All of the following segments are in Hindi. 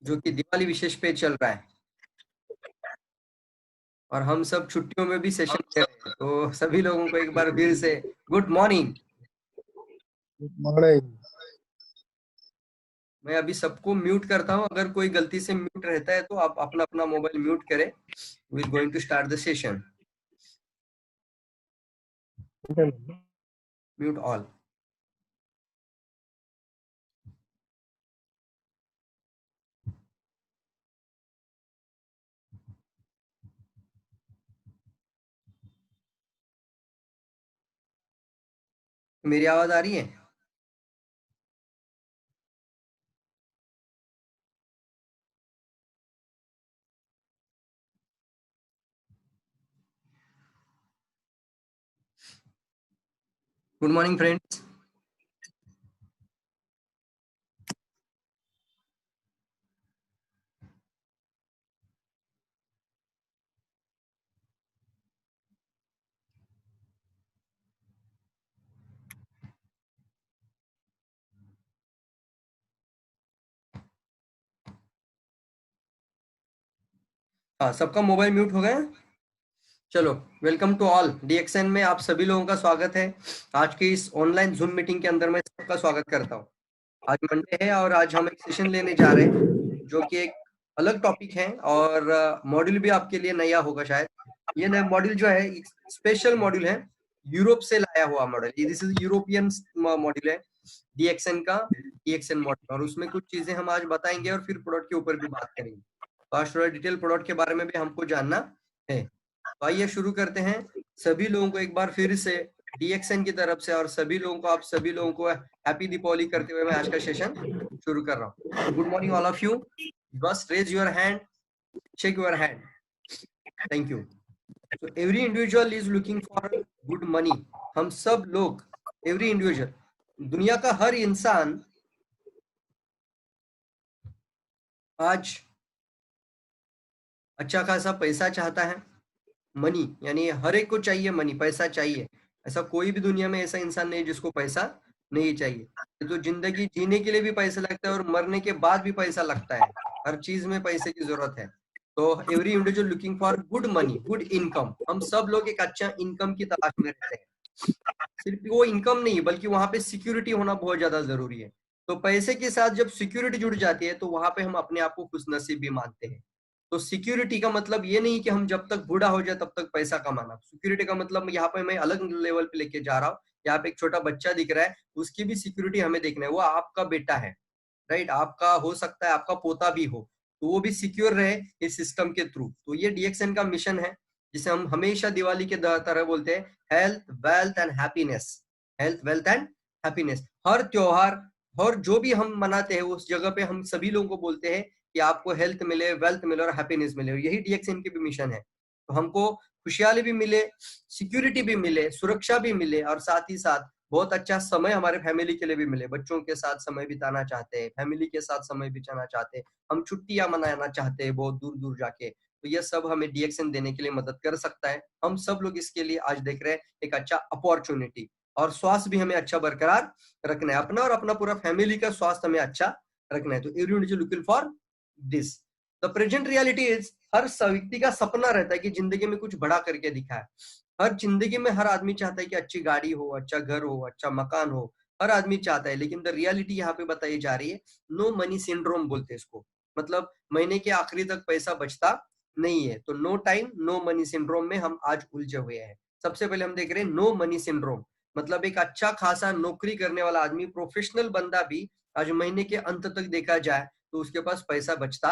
जो कि दिवाली विशेष पे चल रहा है और हम सब छुट्टियों में भी सेशन ले रहे हैं। तो सभी लोगों को एक बार फिर से गुड मॉर्निंग। मॉर्निंग। मैं अभी सबको म्यूट करता हूं, अगर कोई गलती से म्यूट रहता है तो आप अपना अपना मोबाइल म्यूट करें। We are going to start the session. Mute all. मेरी आवाज आ रही है? Good morning friends. हाँ, सबका मोबाइल म्यूट हो गया। चलो, वेलकम टू ऑल। डीएक्सएन में आप सभी लोगों का स्वागत है। आज की इस ऑनलाइन जूम मीटिंग के अंदर मैं सबका स्वागत करता हूँ। आज मंडे है और आज हम एक सेशन लेने जा रहे हैं जो कि एक अलग टॉपिक है और मॉड्यूल भी आपके लिए नया होगा शायद। ये नया मॉड्यूल जो है एक स्पेशल मॉड्यूल है, यूरोप से लाया हुआ module. This is European module है डीएक्सएन का, डीएक्सएन मॉड्यूल। और उसमें कुछ चीजें हम आज बताएंगे और फिर प्रोडक्ट के ऊपर भी बात करेंगे। तो आज थोड़ा डिटेल प्रोडक्ट के बारे में भी हमको जानना है। तो आइए शुरू करते हैं। सभी लोगों को एक बार फिर से डीएक्सएन की तरफ से और सभी लोगों को, आप सभी लोगों को हैप्पी दीपावली करते हुए मैं आज का सेशन शुरू कर रहा हूँ। Good morning all of you. बस raise your hand, shake your hand. Thank you. So every individual is looking for good money. हम सब लोग, every individual, दुनिया का हर इंसान आज अच्छा खासा पैसा चाहता है। मनी यानी हर एक को चाहिए मनी, पैसा चाहिए। ऐसा कोई भी दुनिया में ऐसा इंसान नहीं जिसको पैसा नहीं चाहिए। तो जिंदगी जीने के लिए भी पैसा लगता है और मरने के बाद भी पैसा लगता है। हर चीज में पैसे की जरूरत है। तो every individual looking for good money, good income. हम सब लोग एक अच्छा इनकम की तलाश में रहते हैं। सिर्फ वो इनकम नहीं बल्कि वहां पे सिक्योरिटी होना बहुत ज्यादा जरूरी है। तो पैसे के साथ जब सिक्योरिटी जुड़ जाती है तो वहां पे हम अपने आप को खुशनसीब भी मानते हैं। तो सिक्योरिटी का मतलब ये नहीं कि हम जब तक बूढ़ा हो जाए तब तक पैसा कमाना। सिक्योरिटी का मतलब यहाँ पे मैं अलग लेवल पे लेके जा रहा हूँ। यहाँ पे एक छोटा बच्चा दिख रहा है, उसकी भी सिक्योरिटी हमें देखना है। वो आपका बेटा है, राइट? आपका हो सकता है आपका पोता भी हो, तो वो भी सिक्योर रहे इस सिस्टम के थ्रू। तो ये डीएक्सएन का मिशन है, जिसे हम हमेशा दिवाली के तरह बोलते हैं, health wealth and happiness. Health wealth and happiness. हर त्योहार और जो भी हम मनाते हैं उस जगह पे हम सभी लोगों को बोलते हैं कि आपको हेल्थ मिले, वेल्थ मिले और हैप्पीनेस मिले। यही डीएक्सएन की भी मिशन है। तो हमको खुशहाली भी मिले, सिक्योरिटी भी मिले, सुरक्षा भी मिले और साथ ही साथ बहुत अच्छा समय हमारे फैमिली के लिए भी मिले। बच्चों के साथ समय बिताना चाहते हैं, फैमिली के साथ समय बिताना चाहते हैं, हम छुट्टियां मनाना चाहते हैं बहुत दूर दूर जाके। तो ये सब हमें डीएक्सएन देने के लिए मदद कर सकता है। हम सब लोग इसके लिए आज देख रहे हैं एक अच्छा अपॉर्चुनिटी। और स्वास्थ्य भी हमें अच्छा बरकरार रखना है, अपना और अपना पूरा फैमिली का स्वास्थ्य हमें अच्छा रखना है। तो everyone is looking for this. The present reality is, हर व्यक्ति का सपना रहता है कि जिंदगी में कुछ बड़ा करके दिखाए। हर जिंदगी में हर आदमी चाहता है कि अच्छी गाड़ी हो, अच्छा घर हो, अच्छा मकान हो। हर आदमी चाहता है, लेकिन द रियलिटी यहाँ पे बताई जा रही है, नो मनी सिंड्रोम बोलते हैं इसको। मतलब महीने के आखिरी तक पैसा बचता नहीं है। तो no time no money syndrome में हम आज उलझे हुए हैं। सबसे पहले हम देख रहे हैं नो मनी सिंड्रोम। मतलब एक अच्छा खासा नौकरी करने वाला आदमी, प्रोफेशनल बंदा भी आज महीने के अंत तक देखा जाए तो उसके पास पैसा बचता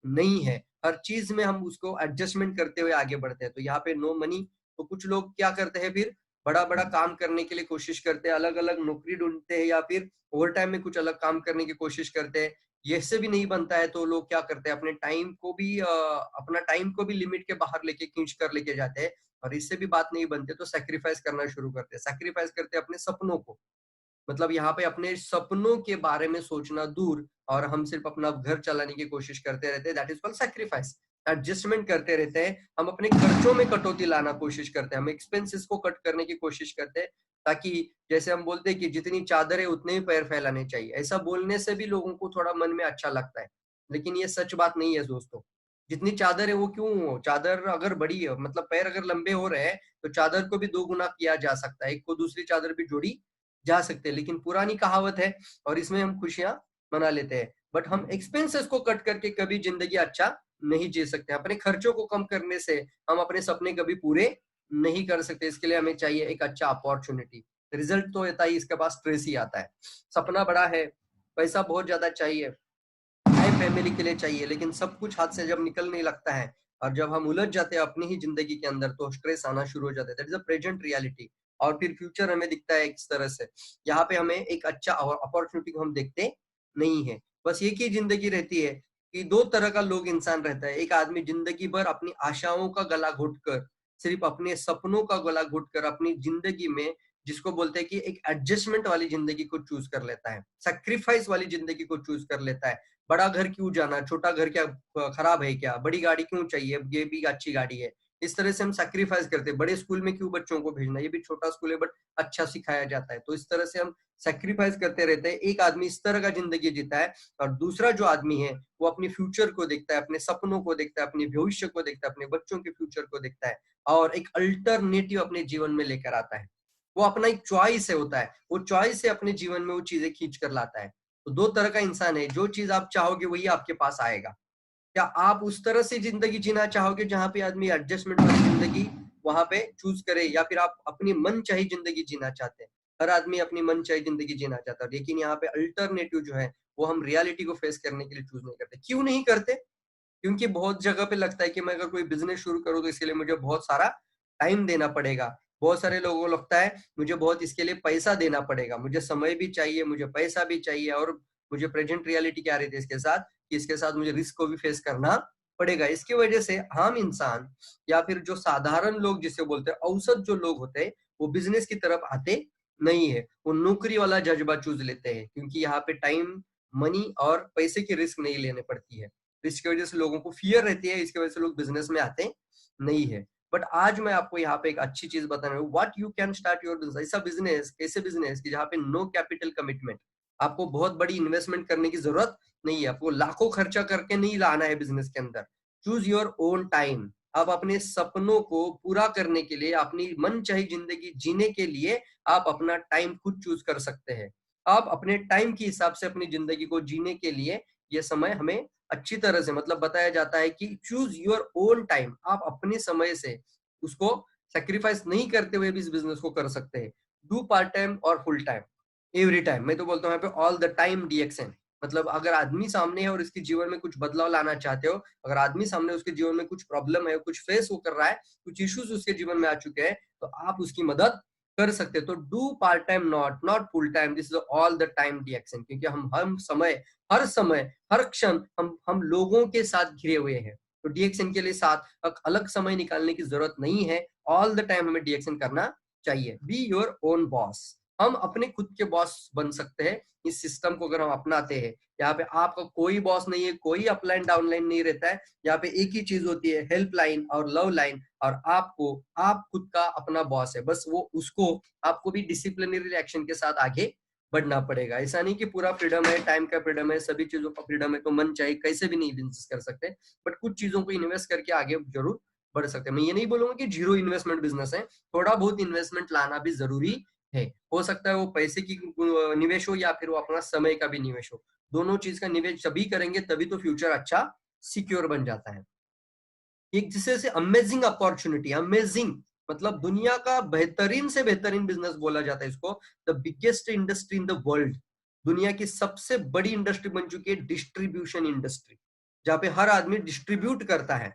नहीं है। हर चीज में हम उसको एडजस्टमेंट करते हुए आगे बढ़ते हैं। तो यहाँ पे नो मनी। तो कुछ लोग क्या करते हैं, फिर बड़ा बड़ा काम करने के लिए कोशिश करते हैं, अलग अलग नौकरी ढूंढते हैं या फिर ओवर टाइम में कुछ अलग काम करने की कोशिश करते हैं। ये से भी नहीं बनता है तो लोग क्या करते हैं, अपने टाइम को भी अपना टाइम को भी लिमिट के बाहर लेके खींच कर लेके जाते हैं। और इससे भी बात नहीं बनते तो सैक्रिफाइस करना शुरू करते हैं। सैक्रिफाइस करते हैं अपने सपनों को। मतलब यहाँ पे अपने सपनों के बारे में सोचना दूर और हम सिर्फ अपना घर चलाने की कोशिश करते रहते हैं। That is called sacrifice. Adjustment करते रहते हैं, हम अपने खर्चों में कटौती लाना कोशिश करते हैं, हम एक्सपेंसेस को कट करने की कोशिश करते हैं। ताकि जैसे हम बोलते हैं कि जितनी चादर है उतने ही पैर फैलाने चाहिए, ऐसा बोलने से भी लोगों को थोड़ा मन में अच्छा लगता है। लेकिन ये सच बात नहीं है दोस्तों। जितनी चादर है वो क्यों हो, चादर अगर बड़ी है मतलब पैर अगर लंबे हो रहे हैं तो चादर को भी 2 गुना किया जा सकता है, एक को दूसरी चादर भी जोड़ी जा सकते हैं। लेकिन पुरानी कहावत है और इसमें हम खुशियां मना लेते हैं, बट हम एक्सपेंसेस को कट करके कभी जिंदगी अच्छा नहीं जी सकते। अपने खर्चों को कम करने से हम अपने सपने कभी पूरे नहीं कर सकते। इसके लिए हमें चाहिए एक अच्छा अपॉर्चुनिटी। रिजल्ट तो होता ही इसके पास स्ट्रेस ही आता है। सपना बड़ा है, पैसा बहुत ज्यादा चाहिए, टाइम फैमिली के लिए चाहिए, लेकिन सब कुछ हाथ से जब निकलने लगता है और जब हम उलझ जाते हैं अपनी ही जिंदगी के अंदर तो स्ट्रेस आना शुरू हो जाता है। That is a present reality. और फिर फ्यूचर हमें दिखता है इस तरह से, यहाँ पे हमें एक अच्छा अपॉर्चुनिटी को हम देखते नहीं है। बस एक ही जिंदगी रहती है कि 2 तरह का लोग इंसान रहता है। एक आदमी जिंदगी भर अपनी आशाओं का गला घोटकर, सिर्फ अपने सपनों का गला घोटकर अपनी जिंदगी में, जिसको बोलते हैं कि एक एडजस्टमेंट वाली जिंदगी को चूज कर लेता है, सेक्रीफाइस वाली जिंदगी को चूज कर लेता है। बड़ा घर क्यों जाना, छोटा घर क्या खराब है क्या, बड़ी गाड़ी क्यों चाहिए, ये भी अच्छी गाड़ी है। इस तरह से हम सैक्रिफाइस करते हैं। बड़े स्कूल में क्यों बच्चों को भेजना, ये भी छोटा स्कूल है बट अच्छा सिखाया जाता है। तो इस तरह से हम सैक्रिफाइस करते रहते हैं। एक आदमी इस तरह का जिंदगी जीता है और दूसरा जो आदमी है वो अपने फ्यूचर को देखता है, अपने सपनों को देखता है, अपने भविष्य को देखता है, अपने बच्चों के फ्यूचर को देखता है और एक अल्टरनेटिव अपने जीवन में लेकर आता है। वो अपना एक चॉइस है होता है, वो चॉइस से अपने जीवन में वो चीजें खींच कर लाता है। तो 2 तरह का इंसान है, जो चीज आप चाहोगे वही आपके पास आएगा। क्या आप उस तरह से जिंदगी जीना चाहोगे जहां पे आदमी एडजस्टमेंट वाली जिंदगी वहां पे चूज करे, या फिर आप अपनी मन चाही जिंदगी जीना चाहते हैं? हर आदमी अपनी मन चाही जिंदगी जीना चाहता है, लेकिन यहाँ पे अल्टरनेटिव जो है वो हम रियलिटी को फेस करने के लिए चूज नहीं करते। क्यों नहीं करते? क्योंकि बहुत जगह पे लगता है कि मैं अगर कोई बिजनेस शुरू करूँ तो इसके लिए मुझे बहुत सारा टाइम देना पड़ेगा। बहुत सारे लोगों को लगता है मुझे बहुत इसके लिए पैसा देना पड़ेगा, मुझे समय भी चाहिए, मुझे पैसा भी चाहिए और मुझे प्रेजेंट रियलिटी क्या रहती है इसके साथ, कि इसके साथ मुझे रिस्क को भी फेस करना पड़ेगा। इसकी वजह से आम इंसान या फिर जो साधारण लोग जिसे बोलते हैं औसत जो लोग होते हैं वो बिजनेस की तरफ आते नहीं है, वो नौकरी वाला जज्बा चूज लेते हैं, क्योंकि यहाँ पे टाइम, मनी और पैसे की रिस्क नहीं लेने पड़ती है। तो इसकी वजह से लोगों को फियर रहती है, इसकी वजह से लोग बिजनेस में आते नहीं है। बट आज मैं आपको यहाँ पे एक अच्छी चीज बता रहा हूँ, what you can start your business. ऐसा बिजनेस, कैसे बिजनेस कि जहाँ पे नो कैपिटल कमिटमेंट, आपको बहुत बड़ी इन्वेस्टमेंट करने की जरूरत नहीं है, आपको लाखों खर्चा करके नहीं लाना है बिजनेस के अंदर। Choose your own time. आप अपने सपनों को पूरा करने के लिए, अपनी मन चाही जिंदगी जीने के लिए आप अपना टाइम खुद चूज कर सकते हैं। आप अपने टाइम के हिसाब से अपनी जिंदगी को जीने के लिए ये समय हमें अच्छी तरह से मतलब बताया जाता है कि चूज योर ओन टाइम। आप अपने समय से उसको सेक्रीफाइस नहीं करते हुए भी इस बिजनेस को कर सकते हैं। डू पार्ट टाइम और फुल टाइम, एवरी टाइम। मैं तो बोलता हूँ यहाँ पे ऑल द टाइम डीएक्सएन। मतलब अगर आदमी सामने है और इसके जीवन में कुछ बदलाव लाना चाहते हो, अगर आदमी सामने उसके जीवन में कुछ प्रॉब्लम है, कुछ फेस वो कर रहा है, कुछ इश्यूज उसके जीवन में आ चुके हैं, तो आप उसकी मदद कर सकते हैं। तो do part time, not not full time, this is all the time DXN. क्योंकि हम समय, हर समय, हर क्षण हम लोगों के साथ घिरे हुए हैं। तो डीएक्सएन के लिए साथ अलग समय निकालने की जरूरत नहीं है, ऑल द टाइम हमें डीएक्सएन करना चाहिए। Be your own boss. हम अपने खुद के बॉस बन सकते हैं इस सिस्टम को अगर हम अपनाते हैं। यहाँ पे आपका कोई बॉस नहीं है, कोई अपलाइन डाउनलाइन नहीं रहता है। यहाँ पे एक ही चीज होती है, हेल्पलाइन और लव लाइन, और आप खुद का अपना बॉस है। बस वो उसको आपको भी डिसिप्लिनरी एक्शन के साथ आगे बढ़ना पड़ेगा। ऐसा नहीं कि पूरा फ्रीडम है, टाइम का फ्रीडम है, सभी चीजों का फ्रीडम है तो मन चाहे कैसे भी नहीं बिजनेस कर सकते, बट कुछ चीजों को इन्वेस्ट करके आगे जरूर बढ़ सकते हैं। मैं ये नहीं बोलूंगा कि जीरो इन्वेस्टमेंट बिजनेस है, थोड़ा बहुत इन्वेस्टमेंट लाना भी जरूरी है। हो सकता है वो पैसे की निवेश हो या फिर वो अपना समय का भी निवेश हो। दोनों चीज का निवेश सभी करेंगे तभी तो फ्यूचर अच्छा सिक्योर बन जाता है। एक जिसे से अमेजिंग अपॉर्चुनिटी, अमेजिंग मतलब दुनिया का बेहतरीन से बेहतरीन बिजनेस बोला जाता है इसको। The biggest industry in the world, दुनिया की सबसे बड़ी इंडस्ट्री बन चुकी है डिस्ट्रीब्यूशन इंडस्ट्री, जहाँ पे हर आदमी डिस्ट्रीब्यूट करता है,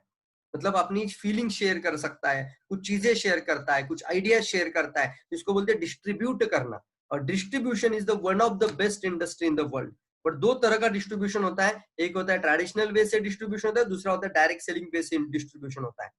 मतलब अपनी फीलिंग शेयर कर सकता है, कुछ चीजें शेयर करता है, कुछ आइडिया शेयर करता है, इसको बोलते हैं डिस्ट्रीब्यूट करना। और distribution is the one of the best industry in the world. पर 2 तरह का डिस्ट्रीब्यूशन होता है, एक होता है ट्रेडिशनल वे से डिस्ट्रीब्यूशन होता है, दूसरा होता है डायरेक्ट सेलिंग वे से डिस्ट्रीब्यूशन होता है।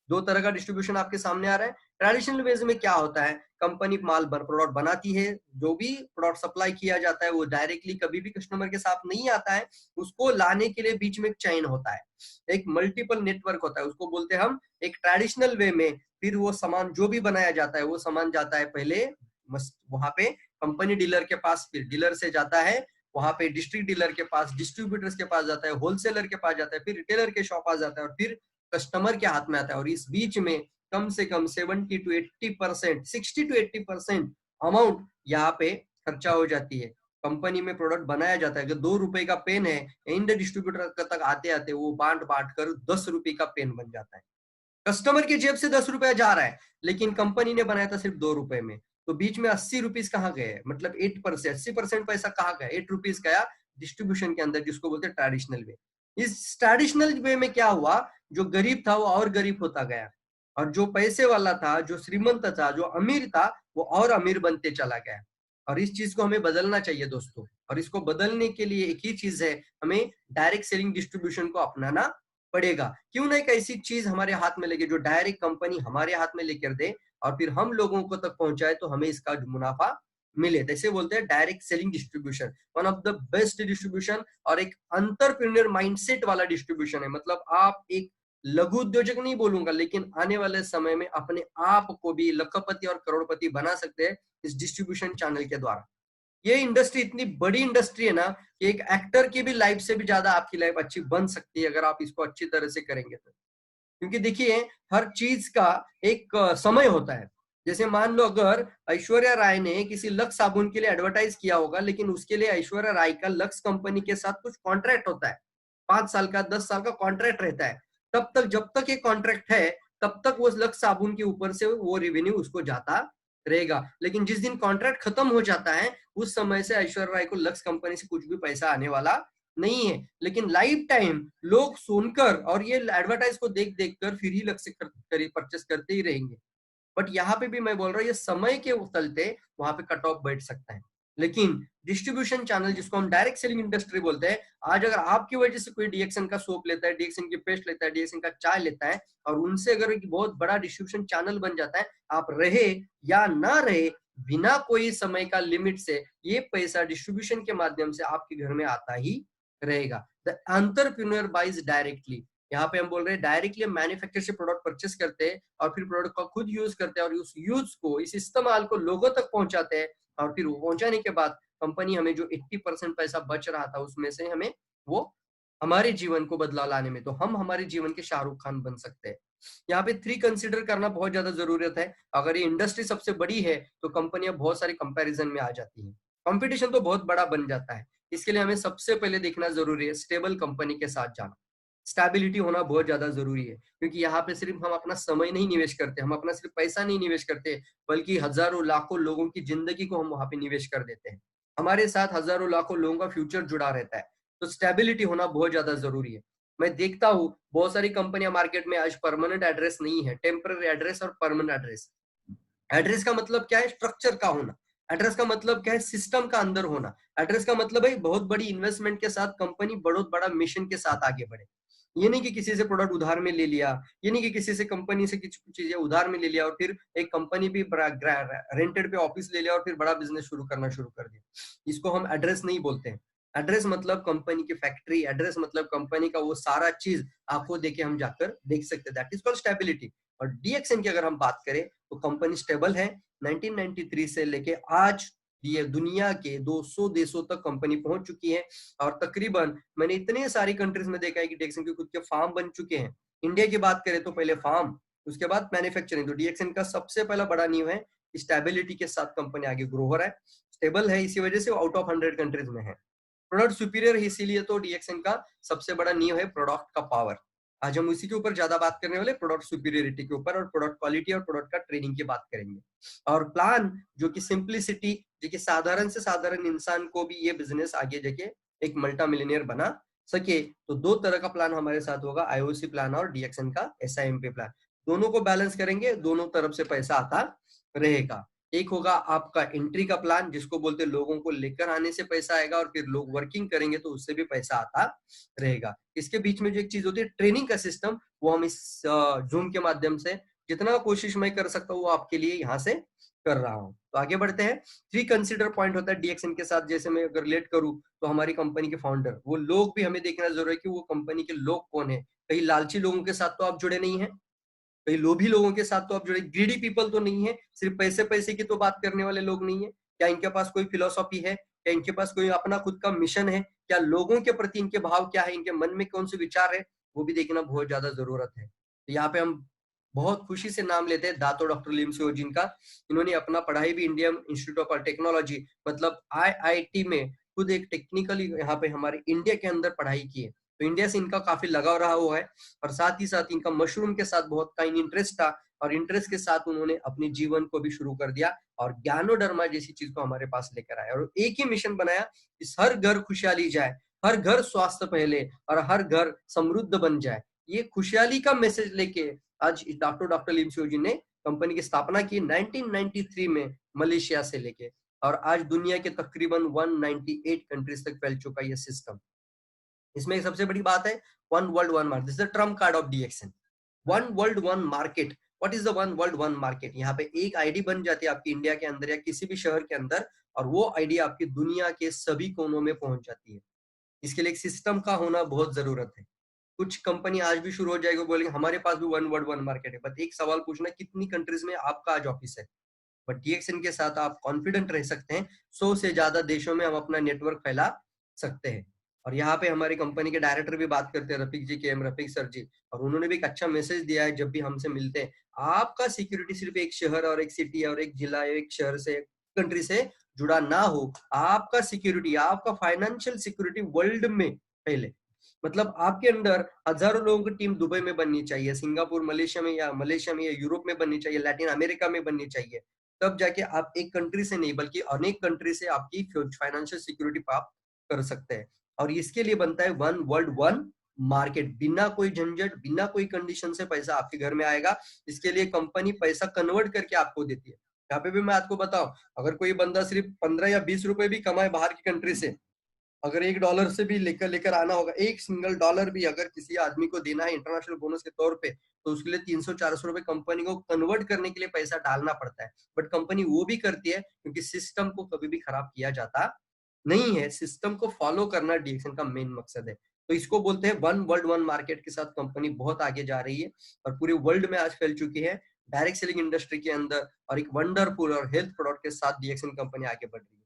2 तरह का डिस्ट्रीब्यूशन आपके सामने आ रहा है। ट्रेडिशनल वेज में क्या होता है, कंपनी माल प्रोडक्ट बनाती है, जो भी प्रोडक्ट सप्लाई किया जाता है वो डायरेक्टली कभी भी कस्टमर के साथ नहीं आता है, उसको लाने के लिए बीच में एक चेन होता है, एक मल्टीपल नेटवर्क होता है, उसको बोलते हैं हम एक ट्रेडिशनल वे में। फिर वो सामान जो भी बनाया जाता है वो सामान जाता है पहले वहां पे कंपनी डीलर के पास, फिर डीलर से जाता है वहां पे डिस्ट्रिक्ट डीलर के पास, डिस्ट्रीब्यूटर्स के पास जाता है, होलसेलर के पास जाता है, फिर रिटेलर के शॉप आ जाता है और फिर कस्टमर के हाथ में आता है। और इस बीच में कम से कम 70 to 80%, 60 to 80% अमाउंट यहाँ पे खर्चा हो जाती है। कंपनी में प्रोडक्ट बनाया जाता है, अगर 2 रुपए का पेन है, इन डिस्ट्रीब्यूटर तक आते आते वो बांट बांट कर 10 रुपए का पेन बन जाता है। कस्टमर की जेब से 10 रुपया जा रहा है, लेकिन कंपनी ने बनाया था सिर्फ 2 रुपए में। तो बीच में 80 रुपीज कहाँ गए? मतलब 8%, 80% पैसा कहाँ गया? 8 रुपीज गया डिस्ट्रीब्यूशन के अंदर, जिसको बोलते हैं ट्रेडिशनल वे। इस ट्रेडिशनल वे में क्या हुआ, जो गरीब था वो और गरीब होता गया, और जो पैसे वाला था, जो श्रीमंत था, जो अमीर था, वो और अमीर बनते चला गया। और इस चीज को हमें बदलना चाहिए दोस्तों, और इसको बदलने के लिए एक ही चीज है, हमें डायरेक्ट सेलिंग डिस्ट्रीब्यूशन को अपनाना पड़ेगा। क्यों ना एक ऐसी चीज हमारे हाथ में लगे जो डायरेक्ट कंपनी हमारे हाथ में लेकर दे और फिर हम लोगों को तक पहुंचाए, तो हमें इसका मुनाफा मिले। जैसे बोलते हैं direct selling distribution one of the best distribution, और एक अंतरप्रेन्योर माइंडसेट वाला डिस्ट्रीब्यूशन है। मतलब आप एक लघु उद्योजक नहीं बोलूंगा, लेकिन आने वाले समय में अपने आप को भी लखपति और करोड़पति बना सकते हैं इस डिस्ट्रीब्यूशन चैनल के द्वारा। ये इंडस्ट्री इतनी बड़ी इंडस्ट्री है ना कि एक एक्टर की भी लाइफ से भी ज्यादा आपकी लाइफ अच्छी बन सकती है अगर आप इसको अच्छी तरह से करेंगे तो। क्योंकि देखिए, हर चीज का एक समय होता है। जैसे मान लो अगर ऐश्वर्या राय ने किसी लक्स साबुन के लिए एडवर्टाइज किया होगा, लेकिन उसके लिए ऐश्वर्या राय का लक्स कंपनी के साथ कुछ कॉन्ट्रैक्ट होता है, 5 साल का 10 साल का कॉन्ट्रैक्ट रहता है। तब तक जब तक ये कॉन्ट्रैक्ट है, तब तक वो लक्स साबुन के ऊपर से वो रेवेन्यू उसको जाता रहेगा। लेकिन जिस दिन कॉन्ट्रैक्ट खत्म हो जाता है, उस समय से ऐश्वर्या राय को लक्स कंपनी से कुछ भी पैसा आने वाला नहीं है। लेकिन लाइफ टाइम लोग सुनकर और ये एडवर्टाइज को देख देख कर फिर ही लक्ष्य परचेस करते ही रहेंगे। बट यहाँ पे भी मैं बोल रहा हूँ, ये समय के चलते वहां पे कट ऑफ बैठ सकता है। लेकिन डिस्ट्रीब्यूशन चैनल, जिसको हम डायरेक्ट सेलिंग इंडस्ट्री बोलते हैं, आज अगर आपकी वजह से कोई डीएक्सन का सोप लेता है, डीएक्सन की पेस्ट लेता है, डीएक्सन का चाय लेता है, और उनसे अगर एक बहुत बड़ा डिस्ट्रीब्यूशन चैनल बन जाता है, आप रहे या ना रहे, बिना कोई समय का लिमिट से ये पैसा डिस्ट्रीब्यूशन के माध्यम से आपके घर में आता ही रहेगा। द एंटरप्रेन्योर बाइज डायरेक्टली, यहाँ पे हम बोल रहे हैं डायरेक्टली हम मैन्युफैक्चर से प्रोडक्ट परचेस करते हैं और फिर प्रोडक्ट का खुद यूज करते हैं और उस यूज को, इस इस्तेमाल को लोगों तक पहुंचाते हैं, और फिर वो पहुंचाने के बाद कंपनी हमें जो 80% पैसा बच रहा था उसमें से हमें वो हमारे जीवन को बदलाव लाने में, तो हम हमारे जीवन के शाहरुख खान बन सकते हैं। यहाँ पे 3 कंसिडर करना बहुत ज्यादा जरूरत है। अगर ये इंडस्ट्री सबसे बड़ी है तो कंपनियां बहुत सारी कंपैरिजन में आ जाती हैं, कंपटीशन तो बहुत बड़ा बन जाता है। इसके लिए हमें सबसे पहले देखना जरूरी है स्टेबल कंपनी के साथ जाना। स्टेबिलिटी होना बहुत ज्यादा जरूरी है, क्योंकि यहाँ पे सिर्फ हम अपना समय नहीं निवेश करते, हम अपना सिर्फ पैसा नहीं निवेश करते, बल्कि हजारों लाखों लोगों की जिंदगी को हम वहां पे निवेश कर देते हैं। हमारे साथ हजारों लाखों लोगों का फ्यूचर जुड़ा रहता है, तो स्टेबिलिटी होना बहुत ज्यादा जरूरी है। मैं देखता हूँ बहुत सारी कंपनियां मार्केट में आज परमानेंट एड्रेस नहीं है, टेम्पररी एड्रेस और परमानेंट एड्रेस। एड्रेस का मतलब क्या है? स्ट्रक्चर का होना। एड्रेस का मतलब क्या है? सिस्टम का अंदर होना। एड्रेस का मतलब है बहुत बड़ी इन्वेस्टमेंट के साथ कंपनी बहुत बड़ा मिशन के साथ आगे बढ़े। ये नहीं कि किसी से प्रोडक्ट उधार में ले लिया, ये नहीं कि किसी से कंपनी से कुछ चीजें उधार में ले लिया और फिर एक कंपनी भी रेंटेड पे ऑफिस ले लिया और फिर बड़ा बिजनेस शुरू करना शुरू कर दिया। इसको हम एड्रेस नहीं बोलते हैं। एड्रेस मतलब कंपनी की फैक्ट्री, एड्रेस मतलब कंपनी का वो सारा चीज आंखों देके हम जाकर देख सकते हैं। That is called stability. और डीएक्सएन की अगर हम बात करें तो कंपनी स्टेबल है। 1993 से लेके आज ये दुनिया के 200 देशों तक कंपनी पहुंच चुकी है, और तकरीबन मैंने इतने सारी कंट्रीज में देखा है कि डीएक्सएन के खुद के फार्म बन चुके हैं। इंडिया की बात करें तो पहले फार्म, उसके बाद मैन्युफैक्चरिंग। तो डीएक्सएन का सबसे पहला बड़ा नींव है स्टेबिलिटी के साथ कंपनी आगे ग्रो हो रहा है। स्टेबल है इसी वजह से आउट ऑफ 100 कंट्रीज में है। प्रोडक्ट सुपीरियर है, इसीलिए तो डीएक्सएन का सबसे बड़ा नींव है प्रोडक्ट का पावर। आज हम उसी के ऊपर ज्यादा बात करने वाले, प्रोडक्ट सुपीरियरिटी के ऊपर, और प्रोडक्ट क्वालिटी और प्रोडक्ट का ट्रेनिंग की बात करेंगे। और प्लान जो कि सिंप्लिसिटी, जो कि साधारण से साधारण इंसान को भी ये बिजनेस आगे जाके एक मल्टा मिलियनियर बना सके, तो 2 तरह का प्लान हमारे साथ होगा, आईओसी प्लान और डीएक्सएन का एसआईएमपी प्लान। दोनों को बैलेंस करेंगे, दोनों तरफ से पैसा आता रहेगा। एक होगा आपका एंट्री का प्लान, जिसको बोलते हैं लोगों को लेकर आने से पैसा आएगा और फिर लोग वर्किंग करेंगे तो उससे भी पैसा आता रहेगा। इसके बीच में जो एक चीज होती है ट्रेनिंग का सिस्टम, वो हम इस जूम के माध्यम से जितना कोशिश मैं कर सकता हूँ वो आपके लिए यहाँ से कर रहा हूँ। तो आगे बढ़ते हैं। 3 कंसिडर पॉइंट होता है डीएक्सएन के साथ। जैसे मैं अगर रिलेट करूँ तो हमारी कंपनी के फाउंडर, वो लोग भी हमें देखना जरूरी है कि वो कंपनी के लोग कौन है। कहीं लालची लोगों के साथ तो आप जुड़े नहीं है, कई लोभी लोगों के साथ तो आप जुड़े, ग्रीडी पीपल तो नहीं है, सिर्फ पैसे पैसे की तो बात करने वाले लोग नहीं है। क्या इनके पास कोई फिलोसॉफी है, क्या इनके पास कोई अपना खुद का मिशन है, क्या लोगों के प्रति इनके भाव क्या है, इनके मन में कौन से विचार है, वो भी देखना बहुत ज्यादा जरूरत है। तो यहाँ पे हम बहुत खुशी से नाम लेते हैं दातो डॉक्टर लिम सियोजिन का। इन्होंने अपना पढ़ाई भी इंडियन इंस्टीट्यूट ऑफ टेक्नोलॉजी मतलब आईआईटी में खुद एक टेक्निकली यहाँ पे हमारे इंडिया के अंदर पढ़ाई की है। तो इंडिया से इनका काफी लगाव रहा हुआ है और साथ ही साथ इनका मशरूम के साथ बहुत काइंड इंटरेस्ट था और इंटरेस्ट के साथ उन्होंने अपने जीवन को भी शुरू कर दिया और ज्ञानोडर्मा जैसी चीज को हमारे पास लेकर आया और एक ही मिशन बनाया कि हर घर खुशहाली जाए, हर घर स्वास्थ्य पहले और हर घर समृद्ध बन जाए। ये खुशहाली का मैसेज लेके आज डॉक्टर लिम सियोजिन ने कंपनी की स्थापना की 1993 में मलेशिया से लेके और आज दुनिया के तकरीबन 198 कंट्रीज तक फैल चुका ये सिस्टम। इसमें एक सबसे बड़ी बात है one world one market, this is the Trump card of DXN. One world one market, what is the one world one market? यहाँ पे एक आईडी बन जाती है आपकी इंडिया के अंदर या किसी भी शहर के अंदर और वो आईडी आपकी दुनिया के सभी कोनों में पहुंच जाती है। इसके लिए एक सिस्टम का होना बहुत जरूरत है। कुछ कंपनी आज भी शुरू हो जाएगी, बोलेंगे हमारे पास भी वन वर्ल्ड वन मार्केट है, बट एक सवाल पूछना कितनी कंट्रीज में आपका आज ऑफिस है? बट डीएक्सएन के साथ आप कॉन्फिडेंट रह सकते हैं 100 से ज्यादा देशों में हम अपना नेटवर्क फैला सकते हैं। और यहाँ पे हमारी कंपनी के डायरेक्टर भी बात करते हैं, रफीक जी के एम रफीक सर जी, और उन्होंने भी एक अच्छा मैसेज दिया है जब भी हमसे मिलते हैं, आपका सिक्योरिटी सिर्फ एक शहर और एक सिटी और एक जिला या एक शहर से कंट्री से जुड़ा ना हो, आपका सिक्योरिटी, आपका फाइनेंशियल सिक्योरिटी वर्ल्ड में पहले, मतलब आपके अंदर हजारों लोगों की टीम दुबई में बननी चाहिए, सिंगापुर मलेशिया में या यूरोप में बननी चाहिए, लैटिन अमेरिका में बननी चाहिए, तब जाके आप एक कंट्री से नहीं बल्कि अनेक कंट्री से आपकी फाइनेंशियल सिक्योरिटी प्राप्त कर सकते हैं। और इसके लिए बनता है वन वर्ल्ड वन मार्केट, बिना कोई झंझट, बिना कोई कंडीशन से पैसा आपके घर में आएगा। इसके लिए कंपनी पैसा कन्वर्ट करके आपको देती है। यहाँ पे भी मैं आपको बताऊं, अगर कोई बंदा सिर्फ 15 या 20 रुपए भी कमाए बाहर की कंट्री से, अगर $1 से भी लेकर लेकर आना होगा, एक सिंगल डॉलर भी अगर किसी आदमी को देना है इंटरनेशनल बोनस के तौर पे, तो उसके लिए 300-400 रुपए कंपनी को कन्वर्ट करने के लिए पैसा डालना पड़ता है। बट कंपनी वो भी करती है क्योंकि सिस्टम को कभी भी खराब किया जाता नहीं है। सिस्टम को फॉलो करना डीएक्सएन का मेन मकसद है। तो इसको बोलते हैं वन वर्ल्ड वन मार्केट के साथ कंपनी बहुत आगे जा रही है और पूरे वर्ल्ड में आज फैल चुकी है डायरेक्ट सेलिंग इंडस्ट्री के अंदर, और एक वंडरफुल और हेल्थ प्रोडक्ट के साथ डीएक्सएन कंपनी आगे बढ़ रही है।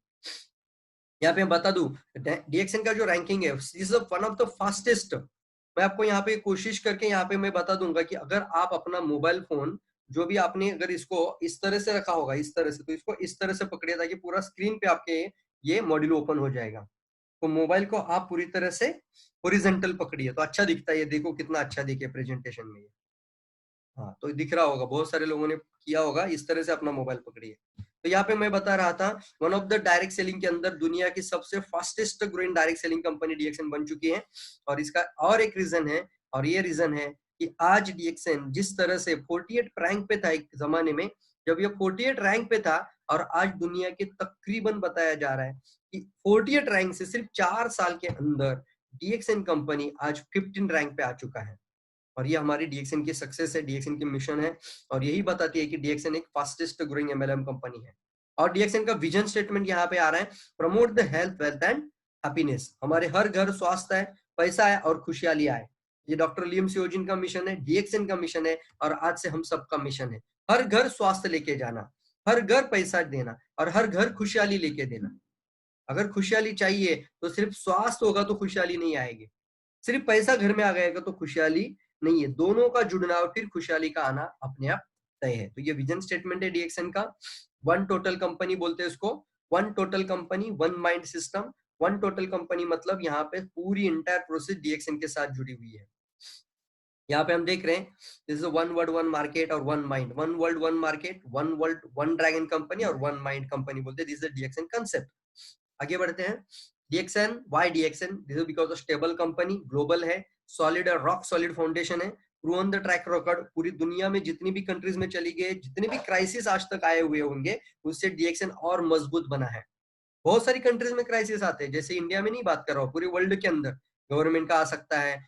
यहाँ पे मैं बता दूं, डीएक्सएन का जो रैंकिंग है is one of the fastest. मैं आपको यहाँ पे कोशिश करके यहाँ पे मैं बता दूंगा कि अगर आप अपना मोबाइल फोन जो भी आपने अगर इसको इस तरह से रखा होगा, इस तरह से, तो इसको इस तरह से पकड़िए ताकि पूरा स्क्रीन पे आपके ये मॉड्यूल ओपन हो जाएगा। तो मोबाइल को आप पूरी तरह से हॉरिजॉन्टल पकड़िए तो अच्छा दिखता है। ये देखो कितना अच्छा दिखे प्रेजेंटेशन में ये। हाँ, तो दिख रहा होगा, बहुत सारे लोगों ने किया होगा, इस तरह से अपना मोबाइल पकड़िए। तो यहाँ पे मैं बता रहा था one of the direct selling के अंदर दुनिया की सबसे fastest growing direct selling company DXN बन चुकी है। और इसका और एक रीजन है, और ये रीजन है कि आज डीएक्सएन जिस तरह से 48 रैंक पे था एक जमाने में, जब ये 48 रैंक पे था, और आज दुनिया के तकरीबन बताया जा रहा है कि 48 रैंक से सिर्फ 4 साल के अंदर डीएक्सएन कंपनी आज 15 रैंक पे आ चुका है। और ये हमारी डीएक्सएन की सक्सेस है, डीएक्सएन की मिशन है, और यही बताती है कि डीएक्सएन एक फास्टेस्ट ग्रोइंग एमएलएम कंपनी है। और डीएक्सएन का विजन स्टेटमेंट यहाँ पे आ रहा है, promote the health wealth and happiness. हमारे हर घर स्वास्थ्य है, पैसा है और खुशहाली आए। ये डॉक्टर लिम सियोजिन का मिशन है, डीएक्सएन का मिशन है, और आज से हम सबका मिशन है। हर घर स्वास्थ्य लेके जाना, हर घर पैसा देना, और हर घर खुशहाली लेके देना। अगर खुशहाली चाहिए तो सिर्फ स्वास्थ्य होगा तो खुशहाली नहीं आएगी, सिर्फ पैसा घर में आ गएगा तो खुशहाली नहीं है। दोनों का जुड़ना और फिर खुशहाली का आना अपने आप तय है। तो ये विजन स्टेटमेंट है डीएक्सएन का। वन टोटल कंपनी बोलते हैं इसको, one total company, one mind system. One total company मतलब यहाँ पे पूरी इंटायर प्रोसेस डीएक्सएन के साथ जुड़ी हुई है। यहाँ पे हम देख रहे हैं this is one world one market और one mind, one world one market, one world one dragon company और वन माइंड कंपनी बोलते हैं। This is DXN concept. आगे बढ़ते हैं। DXN, why DXN? This is because of stable company, global है, सॉलिड और रॉक सॉलिड फाउंडेशन है, प्रूवन द ट्रैक रिकॉर्ड। पूरी दुनिया में जितनी भी कंट्रीज में चली गई, जितने भी क्राइसिस आज तक आए हुए होंगे, उससे डीएक्सएन और मजबूत बना है। बहुत सारी कंट्रीज में क्राइसिस आते हैं, जैसे इंडिया में नहीं बात कर रहा हूँ, पूरे वर्ल्ड के अंदर गवर्नमेंट का आ सकता है,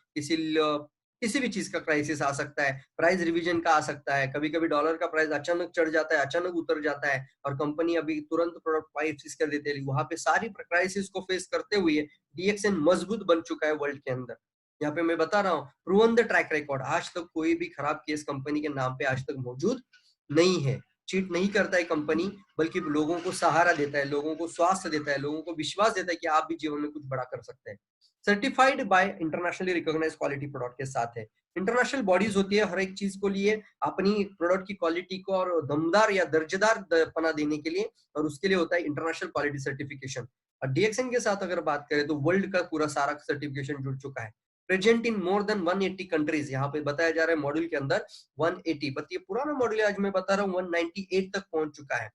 किसी भी चीज का क्राइसिस आ सकता है, प्राइस रिवीजन का आ सकता है, कभी कभी डॉलर का प्राइस अचानक चढ़ जाता है, अचानक उतर जाता है, और कंपनी अभी तुरंत प्रोडक्ट प्राइस कर देते हैं। वहां पे सारी क्राइसिस को फेस करते हुए डीएक्सएन मजबूत बन चुका है वर्ल्ड के अंदर। यहाँ पे मैं बता रहा हूँ प्रूवन द ट्रैक रिकॉर्ड, आज तक कोई भी खराब केस कंपनी के नाम पे आज तक मौजूद नहीं है। चीट नहीं करता है कंपनी, बल्कि लोगों को सहारा देता है, लोगों को स्वास्थ्य देता है, लोगों को विश्वास देता है कि आप भी जीवन में कुछ बड़ा कर सकते हैं। Certified by internationally recognize quality product के साथ है। इंटरनेशनल बॉडीज होती है हर एक चीज को लिए अपनी प्रोडक्ट की क्वालिटी को और दमदार या दर्जेदार पना देने के लिए, और उसके लिए होता है इंटरनेशनल क्वालिटी सर्टिफिकेशन। और डीएक्सएन के साथ अगर बात करें तो वर्ल्ड का पूरा सारा सर्टिफिकेशन जुड़ चुका है। Present in more than 180 countries, यहाँ पे बताया जा रहा है मॉड्यूल के अंदर 180, बट ये पुराना मॉड्यूल है, आज मैं बता रहा हूँ 198 तक पहुंच चुका है।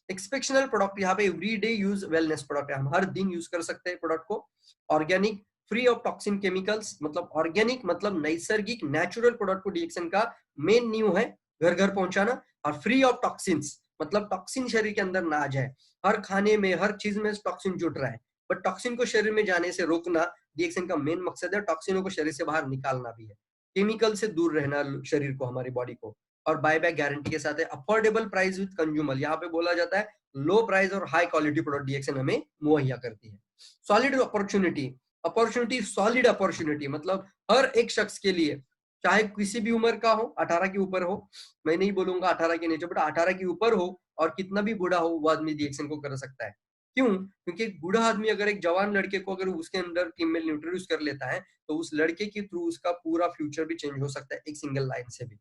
एक्सपेक्शनल प्रोडक्ट, यहाँ पे एवरीडे यूज वेलनेस प्रोडक्ट है, हम हर दिन यूज कर सकते हैं प्रोडक्ट को। Organic, free of toxin chemicals, मतलब ऑर्गेनिक मतलब नैसर्गिक नेचुरल प्रोडक्ट को डीएक्सएन का मेन न्यू है घर घर पहुंचाना। और फ्री ऑफ टॉक्सिन्स मतलब टॉक्सिन शरीर के अंदर ना आ जाए, हर खाने में हर चीज में टॉक्सिन जुट रहा है, बट टॉक्सिन को शरीर में जाने से रोकना डीएक्सएन का मेन मकसद है, टॉक्सिनों को शरीर से बाहर निकालना भी है, केमिकल से दूर रहना शरीर को, हमारी बॉडी को। और बायबैक गारंटी के साथ है। अफोर्डेबल प्राइस विद कंज्यूमर, यहाँ पे बोला जाता है लो प्राइस और हाई क्वालिटी प्रोडक्ट डीएक्सएन हमें मुहैया करती है। Solid opportunity, opportunity solid opportunity मतलब हर एक शख्स के लिए, चाहे किसी भी उम्र का हो, 18 के ऊपर हो, मैं नहीं बोलूंगा 18 के नीचे, बट 18 के ऊपर हो और कितना भी बूढ़ा हो वो आदमी डीएक्सएन को कर सकता है। क्यों? क्योंकि एक बूढ़ा आदमी अगर एक जवान लड़के को अगर उसके अंदर कीमेल इंट्रोड्यूस कर लेता है तो उस लड़के के थ्रू उसका पूरा फ्यूचर भी चेंज हो सकता है एक सिंगल लाइन से भी।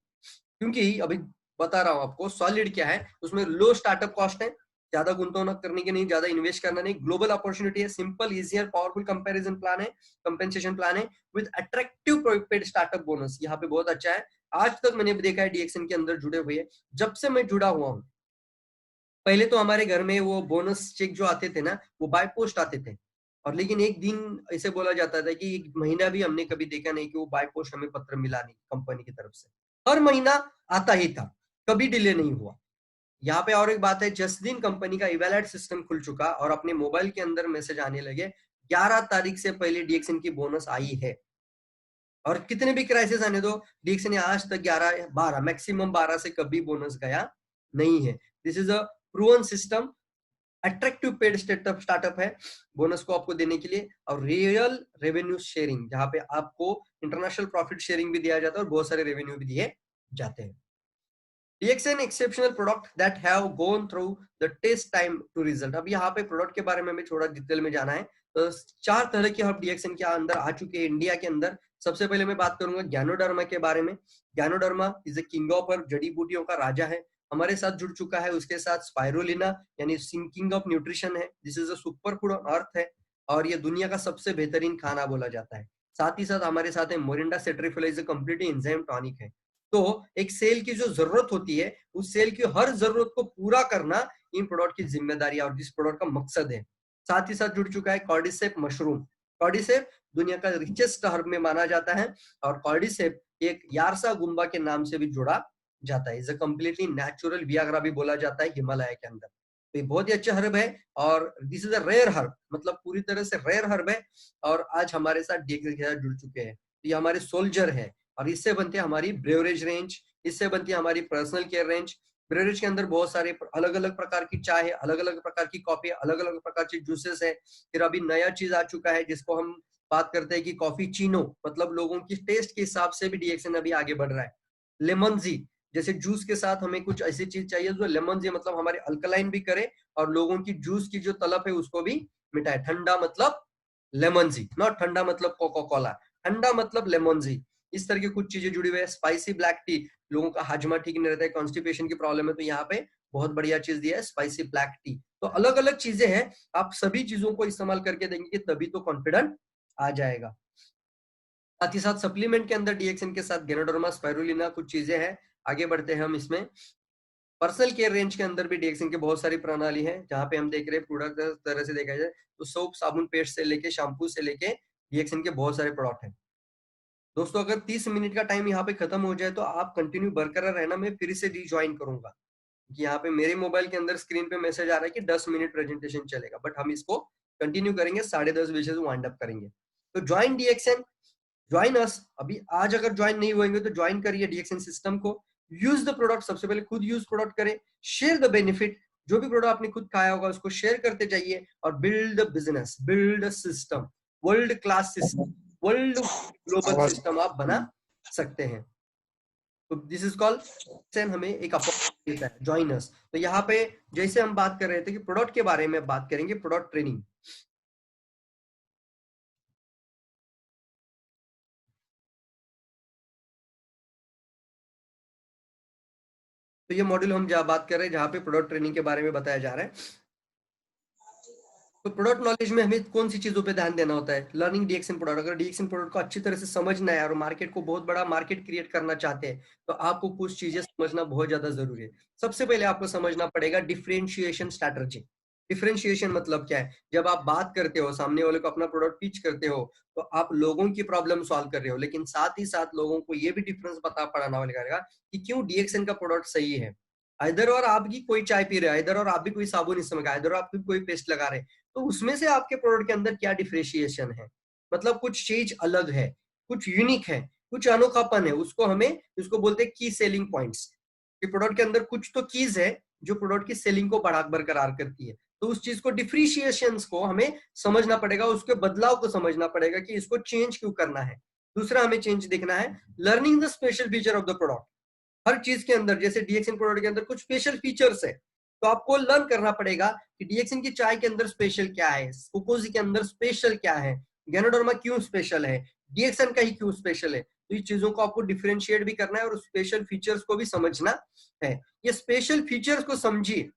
क्योंकि अभी बता रहा हूं आपको सॉलिड क्या है, उसमें लो स्टार्टअप कॉस्ट है, ज्यादा गुंतवणूक करने की नहीं, ज्यादा इन्वेस्ट करना नहीं, ग्लोबल अपॉर्चुनिटी है, simple easier powerful comparison plan है, कंपेंसेशन प्लान है with attractive paid startup bonus, यहाँ पे बहुत अच्छा है। आज तक मैंने देखा है डीएक्सएन के अंदर जुड़े हुए, जब से मैं जुड़ा हुआ हूँ, पहले तो हमारे घर में वो बोनस चेक जो आते थे ना वो बाय पोस्ट आते थे, और लेकिन एक दिन ऐसे बोला जाता था कि एक महीना भी हमने कभी देखा नहीं कि वो बाय पोस्ट हमें पत्र मिला नहीं कंपनी की तरफ से, हर महीना आता ही था, कभी डिले नहीं हुआ। यहाँ पे और एक बात है, जिस दिन कंपनी का इवैलेट सिस्टम खुल चुका और अपने मोबाइल के अंदर मैसेज आने लगे, 11 तारीख से पहले डीएक्सएन की बोनस आई है। और कितने भी क्राइसिस आने दो, डीएक्सएन ने आज तक 11 12 मैक्सिमम 12 से कभी बोनस गया नहीं है। This is a proven system, attractive paid startup है बोनस को आपको देने के लिए, और रियल रेवेन्यू शेयरिंग, जहां पे आपको इंटरनेशनल प्रॉफिट शेयरिंग भी दिया जाता है और बहुत सारे रेवेन्यू भी दिए जाते हैं। DXN exceptional product that have gone through the test time to result. अब यहाँ पे प्रोडक्ट के बारे में हमें थोड़ा डिटेल में जाना है। तो 4 तरह के हब डीएक्सएन के अंदर आ चुके हैं इंडिया के अंदर। सबसे पहले मैं बात करूंगा ज्ञानोडर्मा के बारे में। ज्ञानोडर्मा इज ए किंग ऑफ जड़ी बूटियों का राजा है, हमारे साथ जुड़ चुका है। उसके साथ स्पाइरुलिना यानी किंग ऑफ न्यूट्रिशन है, this is a super food on earth है, और ये दुनिया का सबसे बेहतरीन खाना बोला जाता है। साथ ही साथ हमारे साथ है Morinda citrifolia, is a completely enzyme tonic है। तो एक सेल की जो जरूरत होती है, उस सेल की हर जरूरत को पूरा करना इन प्रोडक्ट की जिम्मेदारी और जिस प्रोडक्ट का मकसद है। साथ ही साथ जुड़ चुका है कॉर्डिसेप मशरूम। कॉर्डिसेप दुनिया का रिचेस्ट हर्ब में माना जाता है, और कॉर्डिसेप एक यारसा गुम्बा के नाम से भी जुड़ा जाता है। Is a completely natural Viagra भी बोला जाता है हिमालय के अंदर। तो ये बहुत ही अच्छा हर्ब है, और this is a rare herb, मतलब पूरी तरह से रेयर हर्ब है, और आज हमारे साथ डीएक्सएन के साथ जुड़ चुके हैं। तो ये हमारे सोल्जर है, और इससे बनती है हमारी ब्रेवरेज रेंज, इससे बनती है हमारी पर्सनल केयर रेंज। ब्रेवरेज के अंदर बहुत सारे अलग अलग प्रकार की चाय है, अलग अलग प्रकार की कॉफी, अलग अलग प्रकार के जूसेस है। फिर अभी नया चीज आ चुका है जिसको हम बात करते हैं कि कॉफी चीनो, मतलब लोगों की टेस्ट के हिसाब से भी डीएक्सएन अभी आगे बढ़ रहा है। लेमन जी, जैसे जूस के साथ हमें कुछ ऐसी चीज चाहिए जो लेमन जी मतलब हमारे अल्कलाइन भी करे और लोगों की जूस की जो तलब है उसको भी मिटाए। ठंडा मतलब लेमन जी, नॉट ठंडा मतलब कोका कोला, ठंडा मतलब लेमन जी। इस तरह की कुछ चीजें जुड़ी हुई है। स्पाइसी ब्लैक टी, लोगों का हाजमा ठीक नहीं रहता है, कॉन्स्टिपेशन की प्रॉब्लम है, तो यहाँ पे बहुत बढ़िया चीज दिया है स्पाइसी ब्लैक टी। तो अलग अलग चीजें हैं, आप सभी चीजों को इस्तेमाल करके देंगे तभी तो कॉन्फिडेंट आ जाएगा। साथ ही साथ सप्लीमेंट के अंदर डीएक्सएन के साथ गेनोडर्मा, स्पाइरुलिना कुछ चीजें हैं। आगे बढ़ते हैं हम इसमें। पर्सनल केयर रेंज के अंदर भी डीएक्सएन की बहुत सारी प्रणाली है, जहां पे हम देख रहे हैं प्रोडक्ट तरह से देखा जाए तो सोप, साबुन, पेस्ट से लेके शैम्पू से लेके डीएक्सएन के बहुत सारे प्रोडक्ट हैं। दोस्तों अगर 30 मिनट का टाइम यहाँ पे खत्म हो जाए तो आप कंटिन्यू बरकरार रहना, मैं फिर से रिज्वाइन करूंगा, कि यहाँ पे मेरे मोबाइल के अंदर स्क्रीन पे मैसेज आ रहा है कि 10 मिनट प्रेजेंटेशन चलेगा, बट हम इसको कंटिन्यू करेंगे, 10:30 बजे से वाइंड अप करेंगे। तो ज्वाइन डीएक्सएन, ज्वाइन अस। अभी आज अगर ज्वाइन नहीं होंगे तो ज्वाइन करिए डीएक्सएन सिस्टम को। यूज द प्रोडक्ट, सबसे पहले खुद यूज प्रोडक्ट करें, शेयर द बेनिफिट, जो भी प्रोडक्ट आपने खुद खाया होगा उसको शेयर करते जाइए, और build the business, build system, world class system, world global system आप बना सकते हैं। तो दिस इज कॉल्ड हमें एक अपॉर्चुनिटी देता है, जॉइन अस। तो यहाँ पे जैसे हम बात कर रहे थे कि प्रोडक्ट के बारे में बात करेंगे, प्रोडक्ट ट्रेनिंग। तो ये मॉड्यूल हम जहाँ बात कर रहे हैं, जहाँ पे प्रोडक्ट ट्रेनिंग के बारे में बताया जा रहा है। तो प्रोडक्ट नॉलेज में हमें कौन सी चीजों पे ध्यान देना होता है? Learning DXN product. अगर डीएक्सएन प्रोडक्ट को अच्छी तरह से समझना है और मार्केट को बहुत बड़ा मार्केट क्रिएट करना चाहते हैं, तो आपको कुछ चीजें समझना बहुत ज्यादा जरूरी है। सबसे पहले आपको समझना पड़ेगा डिफरेंशिएशन स्ट्रैटेजी। डिफरेंशिएशन मतलब क्या है? जब आप बात करते हो, सामने वाले को अपना प्रोडक्ट पिच करते हो, तो आप लोगों की प्रॉब्लम सॉल्व कर रहे हो, लेकिन साथ ही साथ लोगों को ये भी डिफरेंस बता पड़ाना पड़ेगा कि क्यों डीएक्सएन का प्रोडक्ट सही है। इधर और आप भी कोई चाय पी रहे हैं, इधर और आप भी कोई साबुन इस्तेमाल कर, इधर आप भी कोई पेस्ट लगा रहे हैं, तो उसमें से आपके प्रोडक्ट के अंदर क्या डिफरेंशिएशन है, मतलब कुछ चीज अलग है, कुछ यूनिक है, कुछ अनोखापन है, उसको हमें, उसको बोलते हैं की सेलिंग पॉइंट्स। कि प्रोडक्ट के अंदर कुछ तो कीज है जो प्रोडक्ट की सेलिंग को बढ़ा बरकरार करती है। तो उस चीज को, डिफरेंशिएशंस को हमें समझना पड़ेगा, उसके बदलाव को समझना पड़ेगा कि इसको चेंज क्यों करना है। दूसरा हमें चेंज देखना है, learning the special feature of the product. हर चीज के अंदर, जैसे डीएक्सएन प्रोडक्ट के अंदर कुछ स्पेशल फीचर्स है, तो आपको लर्न करना पड़ेगा कि डीएक्सएन की चाय के अंदर स्पेशल क्या है, कोकोजी के अंदर स्पेशल क्या है, गैनोडर्मा क्यों स्पेशल है, डीएक्सएन का ही क्यों स्पेशल है। तो इस चीजों को आपको डिफरेंशिएट भी करना है और स्पेशल फीचर्स को भी समझना है। ये स्पेशल फीचर्स को समझिए,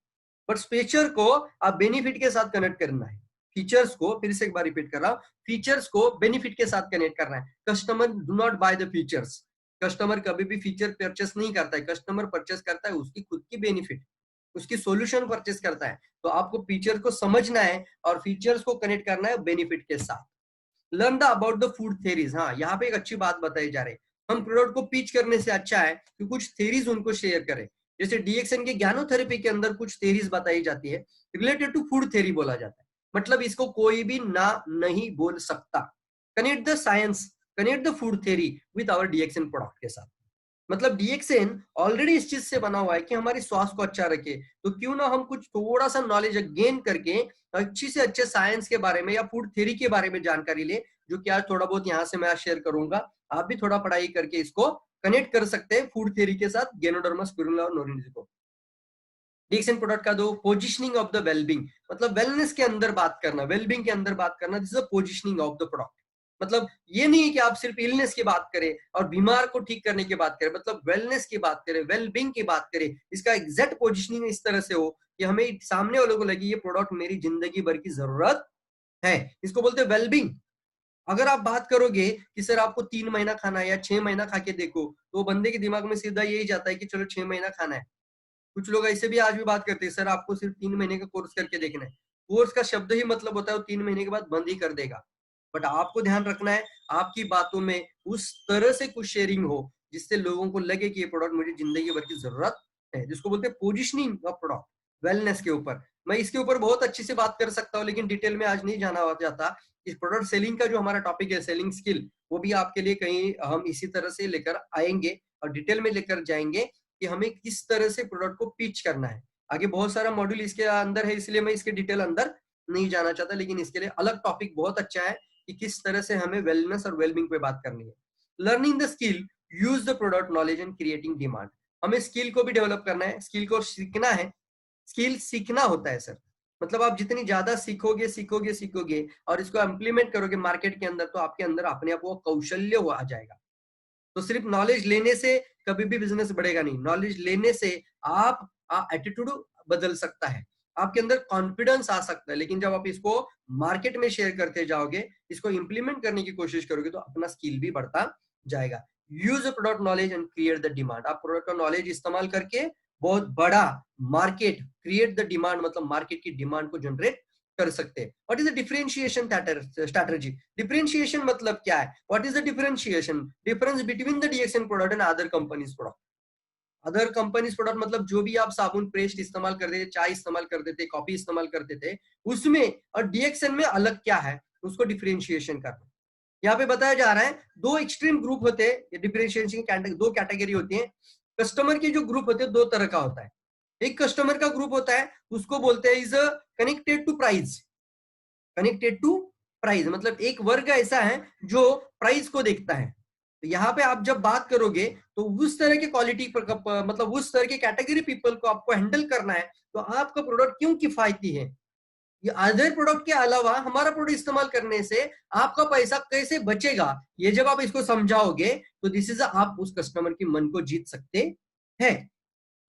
बट स्पेशल को आप बेनिफिट के साथ कनेक्ट करना है। फीचर्स को, फिर से एक बार रिपीट कर रहा हूं, फीचर्स को बेनिफिट के साथ कनेक्ट करना है। Customer do not by the features. Customer कभी भी फीचर परचेस नहीं करता है, कस्टमर परचेस करता है उसकी खुद की बेनिफिट, उसकी सॉल्यूशन परचेस करता है। तो आपको फीचर को समझना है और फीचर्स को कनेक्ट करना है बेनिफिट के साथ। Learn the about the food theories. हाँ, यहाँ पे एक अच्छी बात बताई जा रही है, हम प्रोडक्ट को पिच करने से अच्छा है कि कुछ थेरीज उनको शेयर करें। जैसे डीएक्सएन के ज्ञानोथेरेपी के अंदर कुछ थेरीज बताई जाती है, रिलेटेड टू फूड थेरी बोला जाता है, मतलब इसको कोई भी ना नहीं बोल सकता। Connect the science, connect the food theory with our DXN product के साथ। मतलब डीएक्सएन ऑलरेडी इस चीज से बना हुआ है कि हमारी स्वास्थ्य को अच्छा रखे, तो क्यों ना हम कुछ थोड़ा सा नॉलेज गेन करके अच्छी से अच्छे साइंस के बारे में या फूड थ्योरी के बारे में जानकारी ले, जो कि आज थोड़ा बहुत यहाँ से मैं शेयर करूंगा। आप भी थोड़ा पढ़ाई करके इसको कनेक्ट कर सकते हैं फूड थ्योरी के साथ, गेनोडर्मा स्पिरुलिना और नोरिनजी को। डीएक्सएन प्रोडक्ट का दो, पोजिशनिंग ऑफ द वेलबिंग, मतलब वेलनेस के अंदर बात करना, वेलबिंग के अंदर बात करना, this is the positioning of the product. मतलब ये नहीं है कि आप सिर्फ इलनेस की बात करें और बीमार को ठीक करने की बात करें, मतलब वेलनेस की बात करें, वेलबिंग की बात करें, इसका एग्जैक्ट पोजिशनिंग इस तरह से हो कि हमें सामने वालों को लगे ये प्रोडक्ट मेरी जिंदगी भर की जरूरत है। इसको बोलते हैं वेलबिंग। अगर आप बात करोगे कि सर आपको 3 महीना खाना है या 6 महीना खा के देखो, तो बंदे के दिमाग में सीधा यही जाता है कि चलो 6 महीना खाना है। कुछ लोग ऐसे भी आज भी बात करते हैं, सर आपको सिर्फ 3 महीने का कोर्स करके देखना है। कोर्स का शब्द ही मतलब होता है वो 3 महीने के बाद बंद ही कर देगा। बट आपको ध्यान रखना है आपकी बातों में उस तरह से कुछ शेयरिंग हो जिससे लोगों को लगे कि ये प्रोडक्ट मुझे जिंदगी भर की जरूरत है, जिसको बोलते हैं पोजिशनिंग ऑफ प्रोडक्ट वेलनेस के ऊपर। मैं इसके ऊपर बहुत अच्छी से बात कर सकता हूँ, लेकिन डिटेल में आज नहीं जाना जाता। इस प्रोडक्ट सेलिंग का जो हमारा टॉपिक है, सेलिंग स्किल, वो भी आपके लिए कहीं हम इसी तरह से लेकर आएंगे और डिटेल में लेकर जाएंगे कि हमें किस तरह से प्रोडक्ट को पिच करना है। आगे बहुत सारा मॉड्यूल इसके अंदर है, इसलिए मैं इसके डिटेल अंदर नहीं जाना चाहता, लेकिन इसके लिए अलग टॉपिक बहुत अच्छा है कि किस तरह से हमें वेलनेस और वेलबिंग पे बात करनी है। Learning the skill, use the product knowledge and creating demand. हमें स्किल को भी डेवलप करना है, स्किल को सीखना है। स्किल सीखना होता है सर, मतलब आप जितनी ज्यादा सीखोगे सीखोगे सीखोगे और इसको इम्प्लीमेंट करोगे मार्केट के अंदर, तो आपके अंदर अपने आप वो कौशल्य हो आ जाएगा। तो सिर्फ नॉलेज लेने से कभी भी बिजनेस बढ़ेगा नहीं। नॉलेज लेने से आप एटीट्यूड बदल सकता है, आपके अंदर कॉन्फिडेंस आ सकता है, लेकिन जब आप इसको मार्केट में शेयर करते जाओगे, इसको इंप्लीमेंट करने की कोशिश करोगे, तो अपना स्किल भी बढ़ता जाएगा। Use product knowledge and create the demand. आप प्रोडक्ट का नॉलेज इस्तेमाल करके बहुत बड़ा मार्केट क्रिएट द डिमांड, मतलब मार्केट की डिमांड को जनरेट कर सकते हैं। What is the differentiation strategy? Differentiation मतलब क्या है? What is the differentiation? Difference between the DXN product and other companies product. Other companies product मतलब जो भी आप साबुन पेस्ट इस्तेमाल करते थे, चाय इस्तेमाल करते थे, कॉफी इस्तेमाल करते थे, उसमें और डीएक्सएन में अलग क्या है, उसको डिफरेंशिएशन करना। यहाँ पे बताया जा रहा है दो एक्सट्रीम ग्रुप होते हैं, डिफरेंशिएशन की दो कैटेगरी होती है। कस्टमर के जो ग्रुप होते हैं दो तरह का होता है। एक कस्टमर का ग्रुप होता है, उसको बोलते हैं is connected to price. Connected to price मतलब एक वर्ग ऐसा है जो प्राइस को देखता है। तो यहाँ पे आप जब बात करोगे तो उस तरह के क्वालिटी मतलब उस तरह के कैटेगरी पीपल को आपको हैंडल करना है, तो आपका प्रोडक्ट क्यों किफायती है। ये अदर प्रोडक्ट के अलावा हमारा प्रोडक्ट इस्तेमाल करने से आपका पैसा कैसे बचेगा, ये जब आप इसको समझाओगे तो दिस इज आप उस कस्टमर की मन को जीत सकते हैं।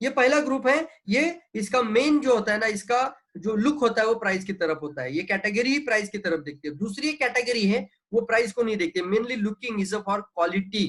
ये पहला ग्रुप है। ये इसका मेन जो होता है ना, इसका जो लुक होता है वो प्राइस की तरफ होता है, ये कैटेगरी ही प्राइस की तरफ देखती है। दूसरी कैटेगरी है वो प्राइस को नहीं देखते, mainly looking is for quality.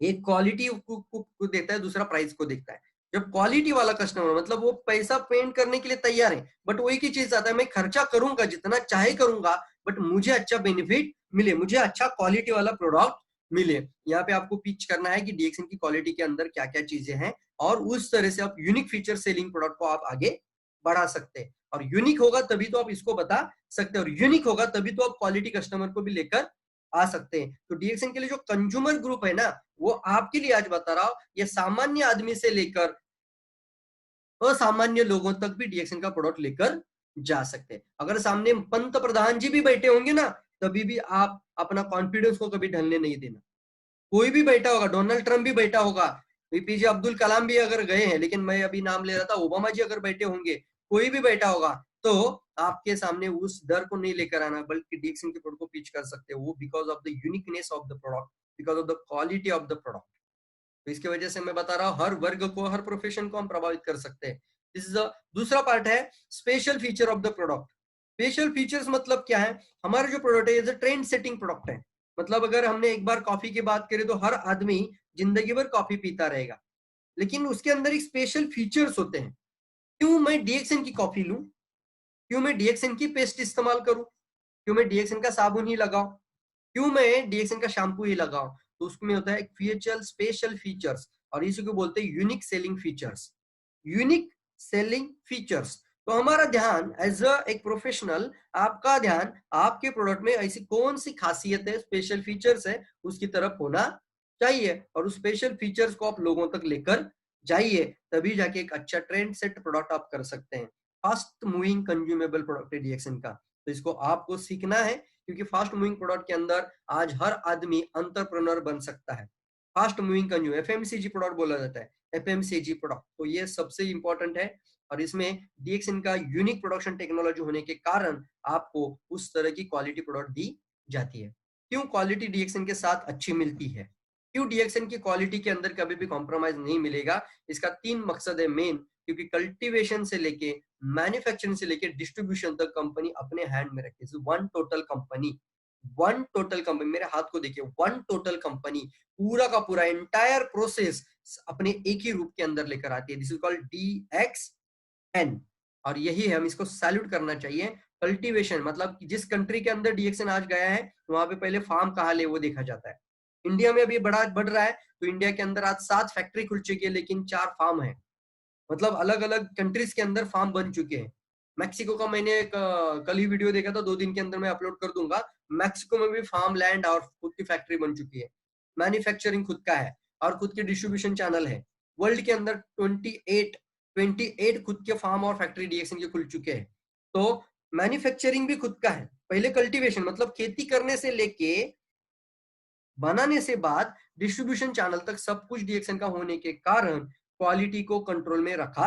एक क्वालिटी को देखता है, दूसरा प्राइस को देखता है। जब क्वालिटी वाला कस्टमर मतलब वो पैसा पेमेंट करने के लिए तैयार है, बट वो एक ही चीज आता है, मैं खर्चा करूंगा जितना चाहे करूंगा, बट मुझे अच्छा बेनिफिट मिले, मुझे अच्छा क्वालिटी वाला प्रोडक्ट मिले। यहाँ पे आपको पिच करना है कि डीएक्सएन की क्वालिटी के अंदर क्या क्या चीजें हैं, और उस तरह से आप यूनिक फीचर सेलिंग प्रोडक्ट को आप आगे बढ़ा सकते हैं। और यूनिक होगा तभी तो आप इसको बता सकते हैं, और यूनिक होगा तभी तो आप क्वालिटी कस्टमर को भी लेकर आ सकते हैं। तो डीएक्सएन के लिए जो कंज्यूमर ग्रुप है ना, वो आपके लिए आज बता रहा हूं, ये सामान्य आदमी से लेकर असामान्य लोगों तक भी डीएक्सएन का प्रोडक्ट लेकर जा सकते हैं। अगर सामने पंत प्रधान जी भी बैठे होंगे ना, तभी भी आप अपना कॉन्फिडेंस को कभी ढलने नहीं देना। कोई भी बैठा होगा, डोनाल्ड ट्रंप भी बैठा होगा, एपीजे अब्दुल कलाम भी अगर गए हैं, लेकिन मैं अभी नाम ले रहा था, ओबामा जी अगर बैठे होंगे, कोई भी बैठा होगा, तो आपके सामने उस डर को नहीं लेकर आना, बल्कि डीएक्सएन के प्रोडक्ट को पिच कर सकते हो, वो because of the uniqueness of the product, because of the quality of the product. तो इसकी वजह से मैं बता रहा हूँ, हर वर्ग को, हर प्रोफेशन को हम प्रभावित कर सकते हैं। दिस इज दूसरा पार्ट है special feature of the product. Special features मतलब क्या है, हमारा जो प्रोडक्ट है ट्रेंड सेटिंग प्रोडक्ट है। मतलब अगर हमने एक बार कॉफी की बात करें तो हर आदमी जिंदगी भर कॉफी पीता रहेगा, लेकिन उसके अंदर एक स्पेशल फीचर्स होते हैं। क्यों मैं डीएक्सएन की कॉफी लूं, क्यों मैं डीएक्सएन की पेस्ट इस्तेमाल करूं, क्यों मैं डीएक्सएन का साबुन ही लगाऊं, क्यों मैं डीएक्सएन का शैम्पू ही लगाऊं। तो उसमें होता है फीचर, स्पेशल फीचर्स, और इसी को बोलते हैं unique selling features. Unique selling features. तो हमारा ध्यान एज एक प्रोफेशनल, आपका ध्यान आपके प्रोडक्ट में ऐसी कौन सी खासियत है, स्पेशल फीचर्स है, उसकी तरफ होना चाहिए, और उस स्पेशल फीचर्स को आप लोगों तक लेकर जाइए, तभी जाके एक अच्छा ट्रेंड सेट प्रोडक्ट आप कर सकते हैं। फास्ट मूविंग कंज्यूमेबल प्रोडक्ट है डीएक्सएन का, तो इसको आपको सीखना है, क्योंकि फास्ट मूविंग प्रोडक्ट के अंदर आज हर आदमी एंटरप्रेन्योर बन सकता है। Fast moving consumer, FMCG product बोला जाता है, एफएमसीजी प्रोडक्ट, तो ये सबसे इंपॉर्टेंट है। और इसमें डीएक्सएन का यूनिक प्रोडक्शन टेक्नोलॉजी होने के कारण आपको उस तरह की क्वालिटी प्रोडक्ट दी जाती है। क्यों क्वालिटी डीएक्सएन के साथ अच्छी मिलती है, क्यों डीएक्सएन की क्वालिटी के अंदर कभी भी कॉम्प्रोमाइज नहीं मिलेगा, इसका 3 मकसद है मेन। क्योंकि कल्टीवेशन से लेके मैन्युफैक्चरिंग से लेके डिस्ट्रीब्यूशन तक कंपनी अपने हैंड में रखती है। One total company, one total company, मेरे हाथ को देखिए, वन टोटल कंपनी पूरा का पूरा एंटायर प्रोसेस अपने एक ही रूप के अंदर लेकर आती है। दिस इज कॉल्ड डीएक्सएन, और यही है, हम इसको सैल्यूट करना चाहिए। कल्टीवेशन मतलब कि जिस कंट्री के अंदर डीएक्सएन आज गया है, वहां पे पहले फार्म कहाँ ले वो देखा जाता है। इंडिया में अभी बड़ा बढ़ रहा है, तो इंडिया के अंदर आज 7 फैक्ट्री खुल चुकी है, लेकिन 4 फार्म है। मतलब अलग अलग कंट्रीज के अंदर फार्म बन चुके हैं। मैक्सिको का मैंने एक कल ही वीडियो देखा था, 2 दिन के अंदर मैं अपलोड कर दूंगा। मैक्सिको में भी फार्म लैंड और खुद की फैक्ट्री बन चुकी है, मैन्युफैक्चरिंग खुद का है, और खुद के डिस्ट्रीब्यूशन चैनल है। वर्ल्ड के अंदर 28 खुद के फार्म और फैक्ट्री डीएक्सएन के खुल चुके हैं। तो मैन्युफैक्चरिंग भी खुद का है। पहले कल्टीवेशन मतलब खेती करने से लेके बनाने से बाद डिस्ट्रीब्यूशन चैनल तक सब कुछ डीएक्सएन का होने के कारण क्वालिटी को कंट्रोल में रखा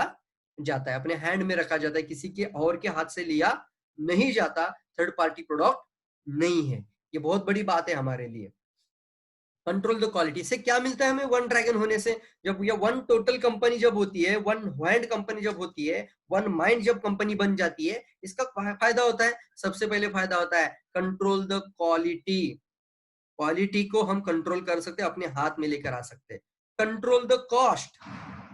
जाता है, अपने हैंड में रखा जाता है, किसी के और के हाथ से लिया नहीं जाता, थर्ड पार्टी प्रोडक्ट नहीं है। ये बहुत बड़ी बात है हमारे लिए। कंट्रोल द क्वालिटी से क्या मिलता है हमें वन ड्रैगन होने से, जब ये वन टोटल कंपनी जब होती है, वन हैंड कंपनी जब होती है, वन माइंड जब कंपनी बन जाती है, इसका फायदा होता है, सबसे पहले फायदा होता है कंट्रोल द क्वालिटी। क्वालिटी को हम कंट्रोल कर सकते हैं, अपने हाथ में लेकर आ सकते हैं। कंट्रोल द कॉस्ट,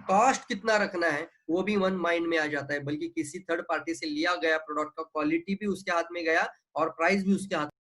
कॉस्ट कितना रखना है वो भी वन माइंड में आ जाता है, बल्कि किसी थर्ड पार्टी से लिया गया प्रोडक्ट का क्वालिटी भी उसके हाथ में गया और प्राइस भी उसके हाथ